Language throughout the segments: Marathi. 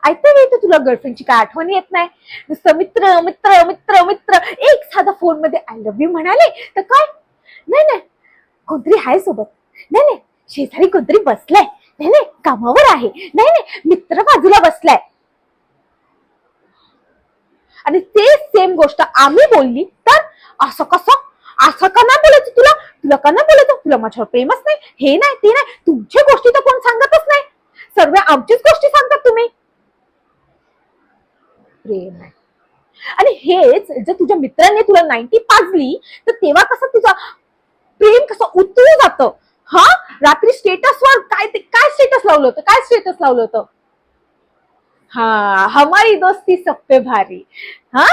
ऐकते वेळी तुला गर्लफ्रेंडची काय आठवण येत नाही? नुसतं मित्र मित्र मित्र मित्र. एक साधा फोन मध्ये आय लव्ह यू म्हणाले तर काय? नाही नाही, कोणतरी आहे सोबत. नाही नाही, शेजारी कोणतरी बसलाय. नाही नाही, कामावर आहे. नाही नाही, मित्र बाजूला बसलाय. आणि ते सेम गोष्ट आम्ही बोलली तर असं कसं, असं का नाही बोलायचं तुला, तुला का नाही बोलायचं, तुला माझ्यावर प्रेमच नाही, हे नाही ते नाही. तुमच्या गोष्टी तर कोण सांगतच नाही, सर्व आमचीच गोष्टी सांगतात तुम्ही. प्रेम आहे. आणि हेच जर तुझ्या मित्राने तुला 90 पाजली तर तेव्हा कसं तुझा प्रेम कसं उतरू जातं. हा, रात्री स्टेटसवर काय स्टेटस लावलं होतं, काय स्टेटस लावलं होतं? हा, हमारी दोस्ती सब पे भारी. हा,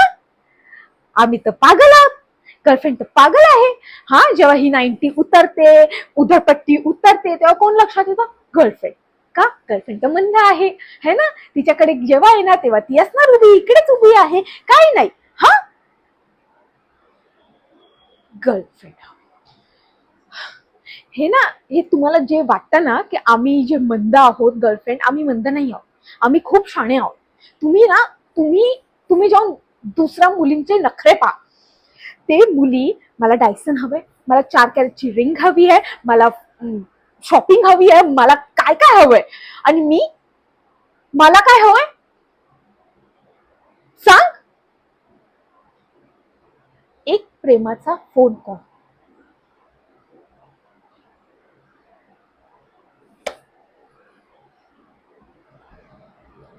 आम्ही तर पागल आहोत, गर्लफ्रेंड तर पागल आहे. हा, जेव्हा ही 90 उतरते, उधळपट्टी उतरते, तेव्हा कोण लक्षात येतं? गर्लफ्रेंड. का? गर्लफ्रेंड तर मंद आहे, है ना? तिच्याकडे जेव्हा येणार तेव्हा ती असणार उभी, इकडेच उभी आहे, काही नाही. हा, गर्लफ्रेंड. हे ना, हे तुम्हाला जे वाटतं ना की आम्ही जे मंद आहोत गर्लफ्रेंड, आम्ही मंद नाही आहोत, आम्ही खूप शाणे आहोत. तुम्ही ना, तुम्ही तुम्ही जाऊन दुसऱ्या मुलींचे नखरे पहा. ते मुली, मला डायसन हवंय, मला 4 कॅरेटची रिंग हवी आहे, मला शॉपिंग हवी आहे, मला काय काय हवंय. आणि मला काय हवंय सांग? एक प्रेमाचा फोन कॉल,